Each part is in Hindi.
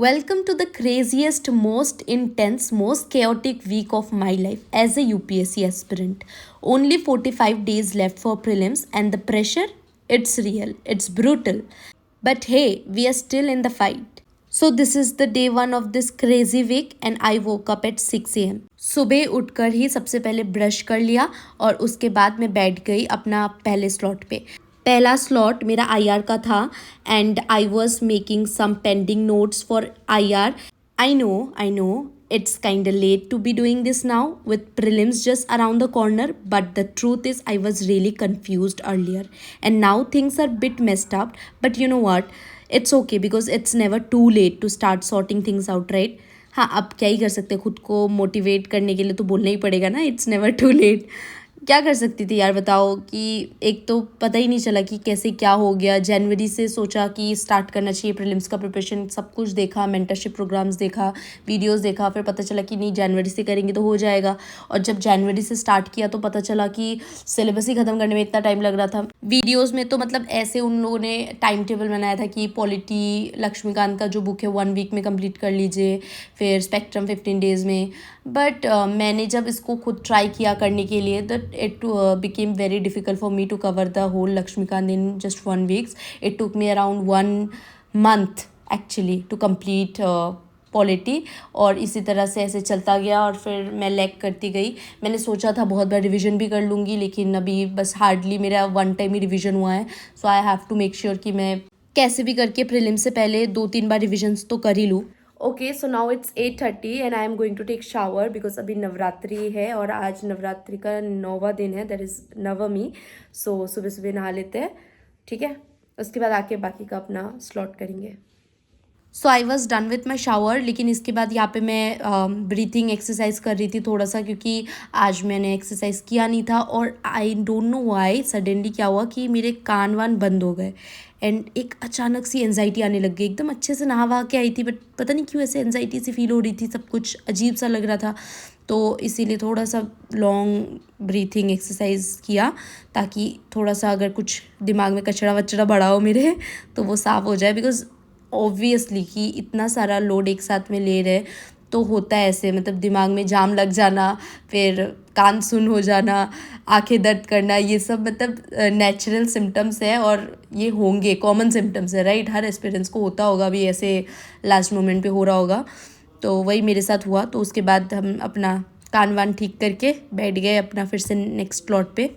Welcome to the craziest, most intense, most chaotic week of my life as a UPSC aspirant. Only 45 days left for prelims, and the pressure, it's real, it's brutal. But hey, we are still in the fight. So this is the day one of this crazy week and I woke up at 6 a.m. सुबह उठकर ही सबसे पहले ब्रश कर लिया और उसके बाद मैं बैठ गई अपना पहले स्लॉट पे। पहला स्लॉट मेरा आईआर का था and I was making some pending notes for IR. I know, it's kinda late to be doing this now with prelims just around the corner, but the truth is I was really confused earlier and now things are bit messed up. But you know what? It's okay because it's never too late to start sorting things out, right? हाँ, अब क्या ही कर सकते हैं, खुद को मोटिवेट करने के लिए तो बोलना ही पड़ेगा ना, इट्स नेवर टू लेट। क्या कर सकती थी यार बताओ कि एक तो पता ही नहीं चला कि कैसे क्या हो गया। जनवरी से सोचा कि स्टार्ट करना चाहिए प्रीलिम्स का प्रिपरेशन, सब कुछ देखा, मेंटरशिप प्रोग्राम्स देखा, वीडियोस देखा, फिर पता चला कि नहीं जनवरी से करेंगे तो हो जाएगा। और जब जनवरी से स्टार्ट किया तो पता चला कि सिलेबस ही ख़त्म करने में इतना टाइम लग रहा था। वीडियोस में तो मतलब ऐसे उन लोगों ने टाइम टेबल बनाया था कि पॉलिटी लक्ष्मीकांत का जो बुक है 1 वीक में कंप्लीट कर लीजिए, फिर स्पेक्ट्रम 15 डेज़ में। बट मैंने जब इसको खुद ट्राई किया करने के लिए that it became very difficult for me to cover the whole Laxmikanth in just 1 weeks. It took me around 1 month actually to complete polity. और इसी तरह से ऐसे चलता गया और फिर मैं लैग करती गई। मैंने सोचा था बहुत बार रिवीजन भी कर लूँगी, लेकिन अभी बस हार्डली मेरा 1 टाइम ही रिवीजन हुआ है। So I have to make sure कि मैं कैसे भी करके प्रीलिम से पहले 2-3 बार रिविजन्स तो कर ही लूँ। Okay, so now it's 8:30 and I am going to take shower because अभी नवरात्रि है और आज नवरात्रि का 9वां दिन है, दैट इज़ नवमी। सो सुबह सुबह नहा लेते हैं, ठीक है? उसके बाद आके बाकी का अपना स्लॉट करेंगे। So I was done with my shower, लेकिन इसके बाद यहाँ पे मैं ब्रीथिंग एक्सरसाइज कर रही थी थोड़ा सा, क्योंकि आज मैंने एक्सरसाइज किया नहीं था। और I don't know why suddenly क्या हुआ कि मेरे कान वान बंद हो गए एंड एक अचानक सी एनजाइटी आने लग गई। एकदम अच्छे से नहा वहा के आई थी बट पता नहीं क्यों ऐसे एनजाइटी सी फील हो रही थी, सब कुछ अजीब सा लग रहा था। तो इसीलिए थोड़ा सा लॉन्ग ब्रीथिंग एक्सरसाइज किया ताकि थोड़ा सा अगर कुछ दिमाग में कचरा वचरा बड़ा हो मेरे तो वो साफ़ हो जाए। बिकॉज ऑब्वियसली कि इतना सारा लोड एक साथ में ले रहे तो होता है ऐसे, मतलब दिमाग में जाम लग जाना, फिर कान सुन हो जाना, आंखें दर्द करना, ये सब मतलब नेचुरल सिम्टम्स है और ये होंगे, कॉमन सिम्टम्स है, राइट? हर एक्सपीरियंस को होता होगा, अभी ऐसे लास्ट मोमेंट पे हो रहा होगा। तो वही मेरे साथ हुआ। तो उसके बाद हम अपना कान वान ठीक करके बैठ गए अपना फिर से नेक्स्ट स्लॉट पे।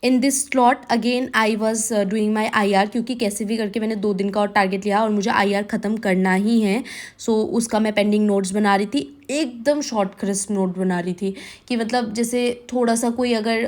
In this slot again I was doing my IR, क्योंकि कैसे भी करके मैंने 2 दिन का और टारगेट लिया और मुझे आईआर ख़त्म करना ही है। सो उसका मैं पेंडिंग नोट्स बना रही थी, एकदम शॉर्ट क्रिस्प नोट बना रही थी कि मतलब जैसे थोड़ा सा कोई अगर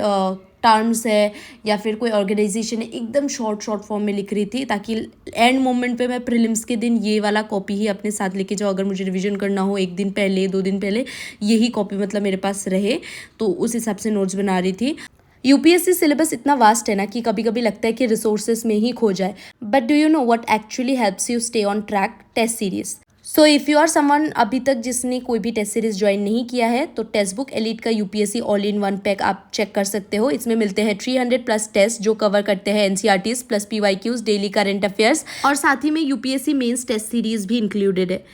टर्म्स है या फिर कोई ऑर्गेनाइजेशन है, एकदम शॉर्ट फॉर्म में लिख रही थी ताकि एंड मोमेंट पे मैं प्रीलिम्स के दिन ये वाला कॉपी ही अपने साथ लेके जाऊँ। अगर मुझे रिवीजन करना हो 1 दिन पहले 2 दिन पहले, यही कॉपी मतलब मेरे पास रहे, तो उस हिसाब से नोट्स बना रही थी। यूपीएससी सिलेबस इतना वास्ट है ना कि कभी कभी लगता है कि रिसोर्सेज में ही खो जाए। But do you know what actually helps you stay on track? Test series. So if you are someone अभी तक जिसने कोई भी टेस्ट सीरीज ज्वाइन नहीं किया है तो टेस्ट बुक एलीट का UPSC all in one pack आप चेक कर सकते हो। इसमें मिलते हैं 300+ टेस्ट जो कवर करते हैं NCERTs plus PYQs, daily current affairs, और साथ ही में यूपीएससी मेंस टेस्ट सीरीज भी इंक्लूडेड है।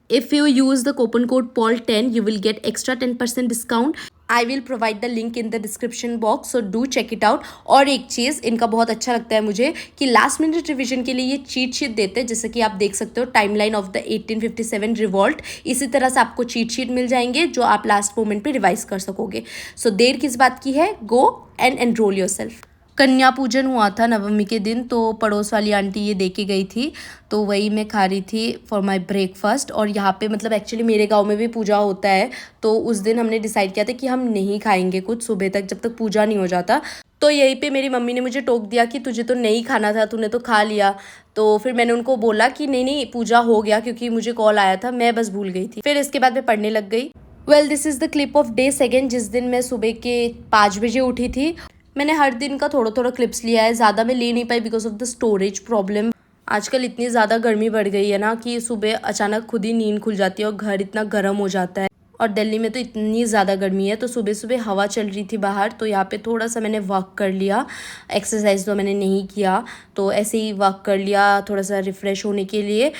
If you use the coupon code POL10, you will get extra 10% discount. I will provide the link in the description box, so do check it out. और एक चीज़ इनका बहुत अच्छा लगता है मुझे कि लास्ट मिनट रिवीजन के लिए ये चीट शीट देते हैं, जैसे कि आप देख सकते हो टाइमलाइन ऑफ द 1857 रिवॉल्ट। इसी तरह से आपको चीट शीट मिल जाएंगे जो आप लास्ट मोमेंट पे रिवाइज कर सकोगे। सो देर किस बात की है, गो एंड एनरोल योरसेल्फ। कन्या पूजन हुआ था नवमी के दिन, तो पड़ोस वाली आंटी ये दे के गई थी, तो वही मैं खा रही थी फॉर माय ब्रेकफास्ट। और यहाँ पे मतलब एक्चुअली मेरे गांव में भी पूजा होता है, तो उस दिन हमने डिसाइड किया था कि हम नहीं खाएंगे कुछ सुबह तक जब तक पूजा नहीं हो जाता। तो यहीं पे मेरी मम्मी ने मुझे टोक दिया कि तुझे तो नहीं खाना था, तूने तो खा लिया। तो फिर मैंने उनको बोला कि नहीं पूजा हो गया, क्योंकि मुझे कॉल आया था, मैं बस भूल गई थी। फिर इसके बाद मैं पढ़ने लग गई। Well, this is the clip of day 2 जिस दिन मैं सुबह के 5 बजे उठी थी। मैंने हर दिन का थोड़ा क्लिप्स लिया है, ज़्यादा मैं ले नहीं पाई because of the storage problem. आजकल इतनी ज़्यादा गर्मी बढ़ गई है ना कि सुबह अचानक खुद ही नींद खुल जाती है और घर इतना गर्म हो जाता है। और दिल्ली में तो इतनी ज़्यादा गर्मी है, तो सुबह सुबह हवा चल रही थी बाहर, तो यहाँ पे थोड़ा सा मैंने वॉक कर लिया। एक्सरसाइज तो मैंने नहीं किया, तो ऐसे ही वॉक कर लिया थोड़ा सा रिफ़्रेश होने के लिए।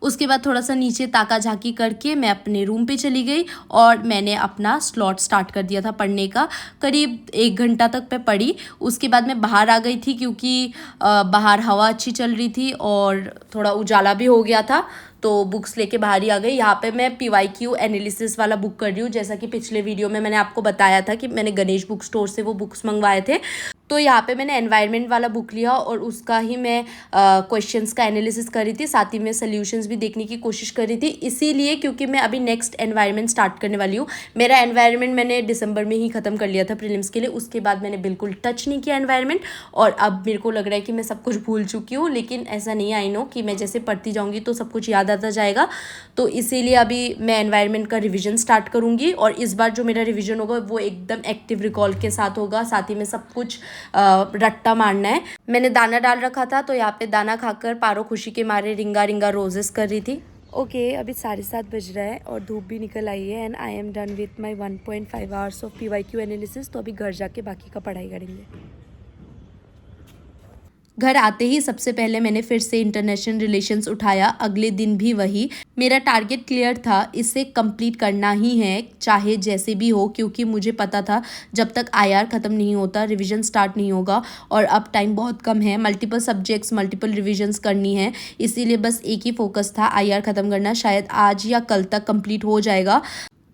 उसके बाद थोड़ा सा नीचे ताका झाकी करके मैं अपने रूम पे चली गई और मैंने अपना स्लॉट स्टार्ट कर दिया था पढ़ने का। करीब 1 घंटा तक मैं पढ़ी। उसके बाद मैं बाहर आ गई थी क्योंकि बाहर हवा अच्छी चल रही थी और थोड़ा उजाला भी हो गया था, तो बुक्स लेके बाहर ही आ गई। यहाँ पे मैं PYQ एनालिसिस वाला बुक कर रही हूँ। जैसा कि पिछले वीडियो में मैंने आपको बताया था कि मैंने गणेश बुक स्टोर से वो बुक्स मंगवाए थे, तो यहाँ पे मैंने एनवायरनमेंट वाला बुक लिया और उसका ही मैं क्वेश्चंस का एनालिसिस कर रही थी, साथ ही में सॉल्यूशंस भी देखने की कोशिश कर रही थी। इसीलिए क्योंकि मैं अभी नेक्स्ट एनवायरनमेंट स्टार्ट करने वाली हूँ। मेरा एनवायरनमेंट मैंने दिसंबर में ही ख़त्म कर लिया था प्रीलिम्स के लिए, उसके बाद मैंने बिल्कुल टच नहीं किया एनवायरनमेंट और अब मेरे को लग रहा है कि मैं सब कुछ भूल चुकी हूँ। लेकिन ऐसा नहीं, आई नो कि मैं जैसे पढ़ती जाऊँगी तो सब कुछ याद आता जाएगा, तो इसीलिए अभी मैं एनवायरनमेंट का रिविजन स्टार्ट करूँगी और इस बार जो मेरा रिविजन होगा वो एकदम एक्टिव रिकॉल के साथ होगा। साथ ही में सब कुछ रट्टा मारना है। मैंने दाना डाल रखा था, तो यहाँ पे दाना खाकर पारो खुशी के मारे रिंगा रिंगा रोजेस कर रही थी। ओके, अभी 7:30 बज रहा है और धूप भी निकल आई है and I am done with my 1.5 hours of PYQ analysis. तो अभी घर जाके बाकी का पढ़ाई करेंगे। घर आते ही सबसे पहले मैंने फिर से इंटरनेशनल रिलेशंस उठाया। अगले दिन भी वही। मेरा टारगेट क्लियर था, इसे कंप्लीट करना ही है चाहे जैसे भी हो, क्योंकि मुझे पता था जब तक IR ख़त्म नहीं होता रिवीजन स्टार्ट नहीं होगा और अब टाइम बहुत कम है। मल्टीपल सब्जेक्ट्स मल्टीपल रिविजन्स करनी है, इसीलिए बस एक ही फोकस था, IR ख़त्म करना। शायद आज या कल तक कंप्लीट हो जाएगा।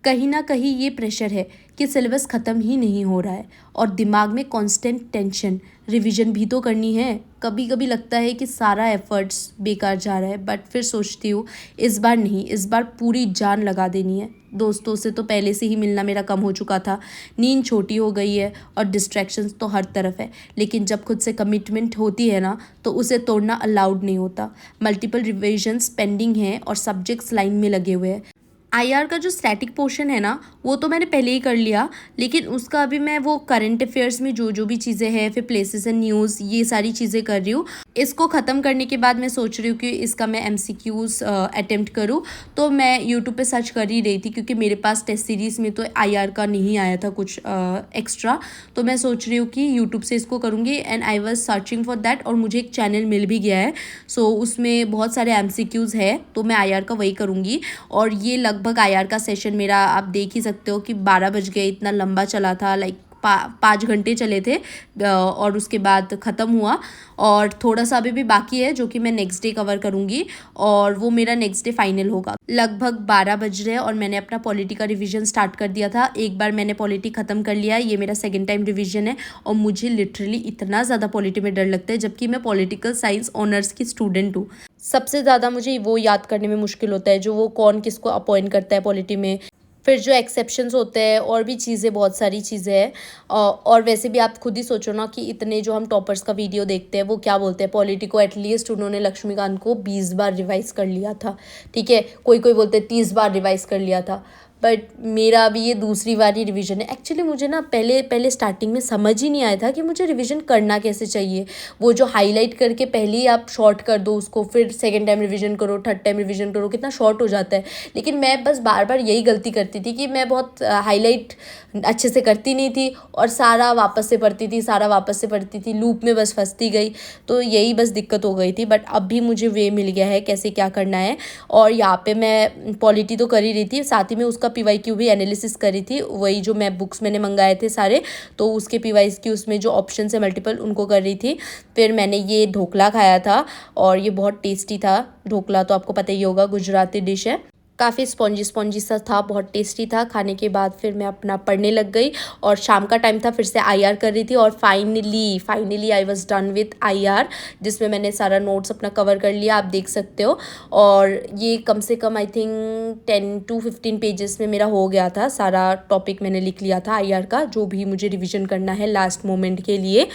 कहीं ना कहीं ये प्रेशर है कि सिलेबस ख़त्म ही नहीं हो रहा है और दिमाग में कांस्टेंट टेंशन, रिवीजन भी तो करनी है। कभी कभी लगता है कि सारा एफर्ट्स बेकार जा रहा है, बट फिर सोचती हूँ इस बार नहीं, इस बार पूरी जान लगा देनी है। दोस्तों से तो पहले से ही मिलना मेरा कम हो चुका था, नींद छोटी हो गई है और डिस्ट्रैक्शंस तो हर तरफ है। लेकिन जब खुद से कमिटमेंट होती है ना, तो उसे तोड़ना अलाउड नहीं होता। मल्टीपल रिविजन्स पेंडिंग हैं और सब्जेक्ट्स लाइन में लगे हुए हैं। IR का जो स्टैटिक पोर्शन है ना, वो तो मैंने पहले ही कर लिया, लेकिन उसका अभी मैं वो करंट अफेयर्स में जो जो भी चीज़ें हैं, फिर प्लेसेस एंड न्यूज़, ये सारी चीज़ें कर रही हूँ। इसको ख़त्म करने के बाद मैं सोच रही हूँ कि इसका मैं MCQs अटेम्प्ट करूँ। तो मैं यूट्यूब पे सर्च कर ही रही थी क्योंकि मेरे पास टेस्ट सीरीज़ में तो IR का नहीं आया था कुछ एक्स्ट्रा, तो मैं सोच रही हूँ कि यूट्यूब से इसको करूँगी and I was searching for that और मुझे एक चैनल मिल भी गया है। सो उसमें बहुत सारे MCQs है, तो मैं IR का वही करूँगी। और ये लगभग IR का सेशन मेरा आप देख ही सकते हो कि 12 बज गए, इतना लंबा चला था, लाइक 5 घंटे चले थे और उसके बाद ख़त्म हुआ। और थोड़ा सा अभी भी बाकी है जो कि मैं नेक्स्ट डे कवर करूँगी और वो मेरा नेक्स्ट डे फाइनल होगा। लगभग 12 बज रहे हैं और मैंने अपना पॉलिटी का रिवीजन स्टार्ट कर दिया था। एक बार मैंने पॉलिटी ख़त्म कर लिया है, ये मेरा सेकंड टाइम रिवीजन है और मुझे लिटरली इतना ज़्यादा पॉलिटी में डर लगता है, जबकि मैं पॉलिटिकल साइंस ऑनर्स की स्टूडेंट हूँ। सबसे ज़्यादा मुझे वो याद करने में मुश्किल होता है जो वो कौन किसको अपॉइंट करता है पॉलिटी में, फिर जो एक्सेप्शंस होते हैं और भी चीज़ें, बहुत सारी चीज़ें हैं। और वैसे भी आप खुद ही सोचो ना कि इतने जो हम टॉपर्स का वीडियो देखते हैं वो क्या बोलते हैं, पॉलिटी को एटलीस्ट उन्होंने लक्ष्मीकांत को 20 बार रिवाइज़ कर लिया था, ठीक है, कोई कोई बोलते 30 बार रिवाइज़ कर लिया था, बट मेरा अभी ये दूसरी बार ही रिवीजन है। एक्चुअली मुझे ना पहले स्टार्टिंग में समझ ही नहीं आया था कि मुझे रिवीजन करना कैसे चाहिए। वो जो हाईलाइट करके पहले ही आप शॉर्ट कर दो उसको, फिर सेकंड टाइम रिवीजन करो, थर्ड टाइम रिवीजन करो, कितना शॉर्ट हो जाता है। लेकिन मैं बस बार बार यही गलती करती थी कि मैं बहुत हाईलाइट अच्छे से करती नहीं थी और सारा वापस से पढ़ती थी, लूप में बस फंसती गई। तो यही बस दिक्कत हो गई थी, बट अब भी मुझे वे मिल गया है कैसे क्या करना है। और यहाँ पे मैं पॉलिटी तो कर ही रही थी, साथ ही में उसका PYQ भी एनालिसिस करी थी, वही जो मैं बुक्स मैंने मंगाए थे सारे, तो उसके PYQ उसमें जो ऑप्शन है मल्टीपल उनको कर रही थी। फिर मैंने ये ढोकला खाया था और ये बहुत टेस्टी था। ढोकला तो आपको पता ही होगा, गुजराती डिश है, काफ़ी स्पॉन्जी सा था, बहुत टेस्टी था। खाने के बाद फिर मैं अपना पढ़ने लग गई और शाम का टाइम था, फिर से IR कर रही थी और finally I was done with IR, जिसमें मैंने सारा नोट्स अपना कवर कर लिया, आप देख सकते हो। और ये कम से कम आई थिंक 10 to 15 पेजेस में मेरा हो गया था, सारा टॉपिक मैंने लिख लिया था IR का, जो भी मुझे रिविज़न करना है लास्ट मोमेंट के लिए।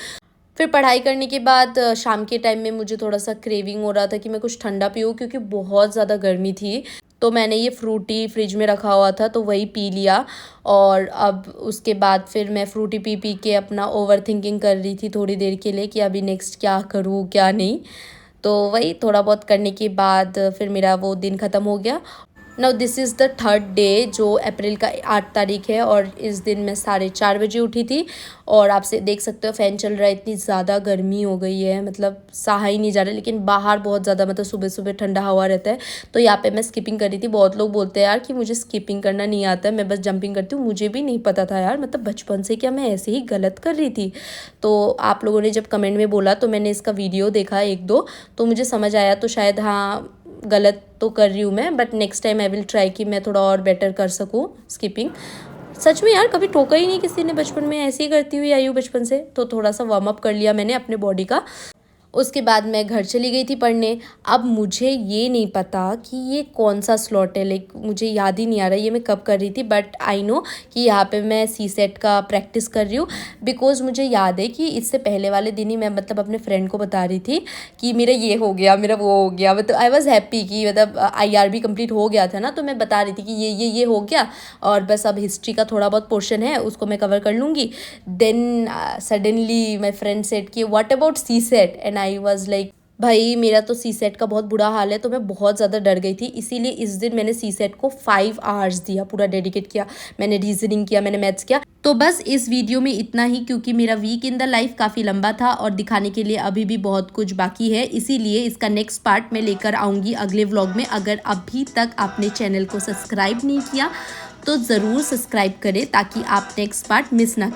फिर पढ़ाई करने के बाद शाम के टाइम में मुझे थोड़ा सा क्रेविंग हो रहा था कि मैं कुछ ठंडा पीऊँ, क्योंकि बहुत ज़्यादा गर्मी थी। तो मैंने ये फ्रूटी फ्रिज में रखा हुआ था तो वही पी लिया। और अब उसके बाद फिर मैं फ्रूटी पी के अपना ओवर थिंकिंग कर रही थी थोड़ी देर के लिए कि अभी नेक्स्ट क्या करूँ क्या नहीं। तो वही थोड़ा बहुत करने के बाद फिर मेरा वो दिन ख़त्म हो गया। Now this is the third day जो अप्रैल का 8 तारीख है, और इस दिन मैं 4:30 बजे उठी थी। और आप से देख सकते हो फ़ैन चल रहा है, इतनी ज़्यादा गर्मी हो गई है, मतलब सहा ही नहीं जा रहा। लेकिन बाहर बहुत ज़्यादा मतलब सुबह सुबह ठंडा हवा रहता है। तो यहाँ पे मैं स्किपिंग कर रही थी। बहुत लोग बोलते हैं यार कि मुझे स्किपिंग करना नहीं आता है, मैं बस जंपिंग करती हूँ। मुझे भी नहीं पता था यार, मतलब बचपन से क्या मैं ऐसे ही गलत कर रही थी। तो आप लोगों ने जब कमेंट में बोला तो मैंने इसका वीडियो देखा एक दो, तो मुझे समझ आया। तो शायद हाँ, गलत तो कर रही हूँ मैं, but next time I will try कि मैं थोड़ा और बेटर कर सकूँ स्किपिंग। सच में यार, कभी टोका ही नहीं किसी ने बचपन में, ऐसे ही करती हुई आई हूँ बचपन से। तो थोड़ा सा वार्म अप कर लिया मैंने अपने बॉडी का। उसके बाद मैं घर चली गई थी पढ़ने। अब मुझे ये नहीं पता कि ये कौन सा स्लॉट है, लाइक मुझे याद ही नहीं आ रहा ये मैं कब कर रही थी, बट आई नो कि यहाँ पे मैं सी सेट का प्रैक्टिस कर रही हूँ। बिकॉज मुझे याद है कि इससे पहले वाले दिन ही मैं मतलब अपने फ्रेंड को बता रही थी कि मेरा ये हो गया, मेरा वो हो गया। मतलब आई वॉज हैप्पी कि मतलब IRB कंप्लीट हो गया था ना, तो मैं बता रही थी कि ये हो गया, और बस अब हिस्ट्री का थोड़ा बहुत पोर्शन है उसको मैं कवर कर लूँगी। Then suddenly my friend said कि what about C set, and I was like भाई मेरा तो सी सेट का बहुत बुरा हाल है। तो मैं बहुत ज़्यादा डर गई थी, इसीलिए इस दिन मैंने सी सेट को 5 आवर्स दिया, पूरा डेडिकेट किया। मैंने रीजनिंग किया, मैंने मैथ्स किया। तो बस इस वीडियो में इतना ही, क्योंकि मेरा वीक इन द लाइफ काफ़ी लंबा था और दिखाने के लिए अभी भी बहुत कुछ बाकी है। इसीलिए इसका नेक्स्ट पार्ट मैं लेकर आऊँगी अगले व्लॉग में। अगर अभी तक आपने चैनल को सब्सक्राइब नहीं किया तो ज़रूर सब्सक्राइब करें ताकि आप नेक्स्ट पार्ट मिस ना करें।